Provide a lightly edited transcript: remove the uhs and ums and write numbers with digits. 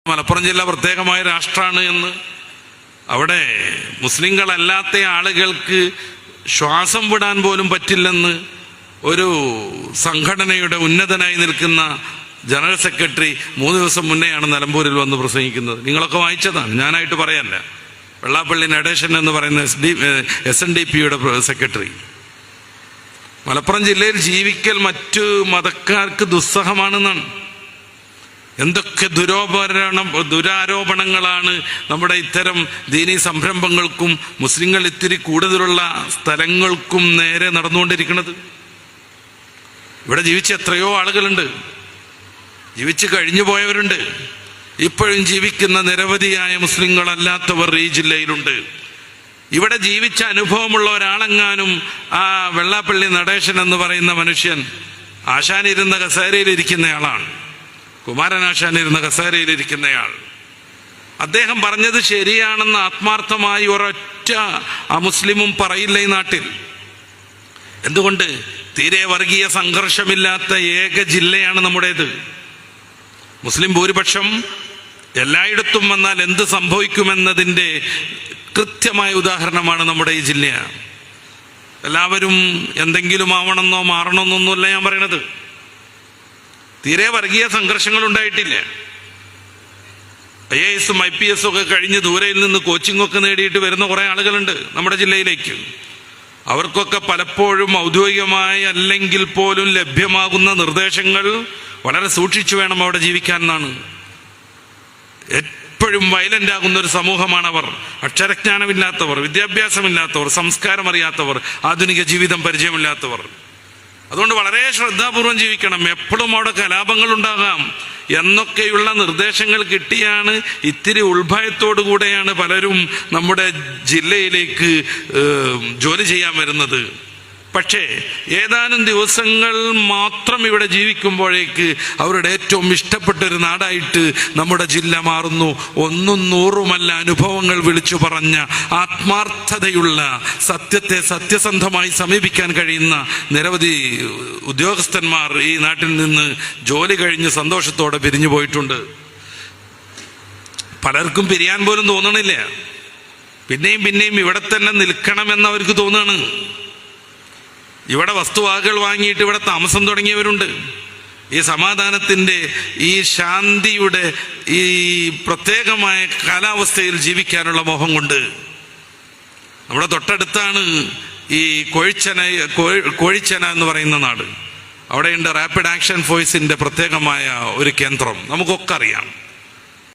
മലപ്പുറം ജില്ല പ്രത്യേകമായ രാഷ്ട്രമാണ് എന്ന്, അവിടെ മുസ്ലിങ്ങളല്ലാത്ത ആളുകൾക്ക് ശ്വാസം വിടാൻ പോലും പറ്റില്ലെന്ന് ഒരു സംഘടനയുടെ ഉന്നതനായി നിൽക്കുന്ന ജനറൽ സെക്രട്ടറി 3 ദിവസം മുന്നെയാണ് നിലമ്പൂരിൽ വന്ന് പ്രസംഗിക്കുന്നത്. നിങ്ങളൊക്കെ വായിച്ചതാണ്, ഞാനായിട്ട് പറയല്ല. വെള്ളാപ്പള്ളി നടേശൻ എന്ന് പറയുന്ന SNDPയുടെ സെക്രട്ടറി. മലപ്പുറം ജില്ലയിൽ ജീവിക്കൽ മറ്റു മതക്കാർക്ക് ദുസ്സഹമാണെന്നാണ്. എന്തൊക്കെ ദുരാരോപണങ്ങളാണ് നമ്മുടെ ഇത്തരം ദീനീ സംരംഭങ്ങൾക്കും മുസ്ലിങ്ങൾ ഇത്തിരി കൂടുതലുള്ള സ്ഥലങ്ങൾക്കും നേരെ നടന്നുകൊണ്ടിരിക്കുന്നത്. ഇവിടെ ജീവിച്ച എത്രയോ ആളുകളുണ്ട്, ജീവിച്ച് കഴിഞ്ഞു പോയവരുണ്ട്, ഇപ്പോഴും ജീവിക്കുന്ന നിരവധിയായ മുസ്ലിങ്ങളല്ലാത്തവർ ഈ ജില്ലയിലുണ്ട്. ഇവിടെ ജീവിച്ച അനുഭവമുള്ള ഒരാളെങ്ങാനും ആ വെള്ളാപ്പള്ളി നടേശൻ എന്ന് പറയുന്ന മനുഷ്യൻ ആശാനിരുന്ന കസേരയിലിരിക്കുന്നയാളാണ്, കുമാരനാശാനിരുന്ന കസേരയിലിരിക്കുന്നയാൾ. അദ്ദേഹം പറഞ്ഞത് ശരിയാണെന്ന് ആത്മാർത്ഥമായി ഒരൊറ്റ മുസ്ലിമും പറയില്ല ഈ നാട്ടിൽ. എന്തുകൊണ്ട്? തീരെ വർഗീയ സംഘർഷമില്ലാത്ത ഏക ജില്ലയാണ് നമ്മുടേത്. മുസ്ലിം ഭൂരിപക്ഷം എല്ലായിടത്തും വന്നാൽ എന്ത് സംഭവിക്കുമെന്നതിൻ്റെ കൃത്യമായ ഉദാഹരണമാണ് നമ്മുടെ ഈ ജില്ല. എല്ലാവരും എന്തെങ്കിലും ആവണമെന്നോ മാറണമെന്നൊന്നുമല്ല ഞാൻ പറയണത്. തീരെ വർഗീയ സംഘർഷങ്ങൾ ഉണ്ടായിട്ടില്ല. IAS IPS ഒക്കെ കഴിഞ്ഞ് ദൂരയിൽ നിന്ന് കോച്ചിങ്ങൊക്കെ നേടിയിട്ട് വരുന്ന കുറേ ആളുകളുണ്ട് നമ്മുടെ ജില്ലയിലേക്ക്. അവർക്കൊക്കെ പലപ്പോഴും ഔദ്യോഗികമായി അല്ലെങ്കിൽ പോലും ലഭ്യമാകുന്ന നിർദ്ദേശങ്ങൾ വളരെ സൂക്ഷിച്ചു വേണം അവിടെ ജീവിക്കാൻ എന്നാണ്. എപ്പോഴും വയലന്റ് ആകുന്ന ഒരു സമൂഹമാണ് അവർ. അക്ഷരജ്ഞാനമില്ലാത്തവർ, വിദ്യാഭ്യാസമില്ലാത്തവർ, സംസ്കാരം അറിയാത്തവർ, ആധുനിക ജീവിതം പരിചയമില്ലാത്തവർ. അതുകൊണ്ട് വളരെ ശ്രദ്ധാപൂർവം ജീവിക്കണം. എപ്പോഴും അവിടെ കലാപങ്ങൾ ഉണ്ടാകാം എന്നൊക്കെയുള്ള നിർദ്ദേശങ്ങൾ കിട്ടിയാണ് ഇത്തിരി ഉൾഭയത്തോടു കൂടെയാണ് പലരും നമ്മുടെ ജില്ലയിലേക്ക് ജോലി ചെയ്യാൻ വരുന്നത്. പക്ഷേ ഏതാനും ദിവസങ്ങൾ മാത്രം ഇവിടെ ജീവിക്കുമ്പോഴേക്ക് അവരുടെ ഏറ്റവും ഇഷ്ടപ്പെട്ടൊരു നാടായിട്ട് നമ്മുടെ ജില്ല മാറുന്നു. 100 അനുഭവങ്ങൾ വിളിച്ചു പറഞ്ഞ, ആത്മാർത്ഥതയുള്ള, സത്യത്തെ സത്യസന്ധമായി സമീപിക്കാൻ കഴിയുന്ന നിരവധി ഉദ്യോഗസ്ഥന്മാർ ഈ നാട്ടിൽ നിന്ന് ജോലി കഴിഞ്ഞ് സന്തോഷത്തോടെ പിരിഞ്ഞു പോയിട്ടുണ്ട്. പലർക്കും പിരിയാൻ പോലും തോന്നണില്ല. പിന്നെയും ഇവിടെ തന്നെ നിൽക്കണമെന്ന് അവർക്ക് തോന്നുകയാണ്. ഇവിടെ വസ്തുവകകൾ വാങ്ങിയിട്ട് ഇവിടെ താമസം തുടങ്ങിയവരുണ്ട്. ഈ സമാധാനത്തിൻ്റെ, ഈ ശാന്തിയുടെ, ഈ പ്രത്യേകമായ കാലാവസ്ഥയിൽ ജീവിക്കാനുള്ള മോഹം കൊണ്ട്. നമ്മുടെ തൊട്ടടുത്താണ് ഈ കോഴിച്ചന എന്ന് പറയുന്ന നാട്. അവിടെയുണ്ട് റാപ്പിഡ് ആക്ഷൻ ഫോഴ്സിൻ്റെ പ്രത്യേകമായ ഒരു കേന്ദ്രം. നമുക്കൊക്കെ അറിയാം.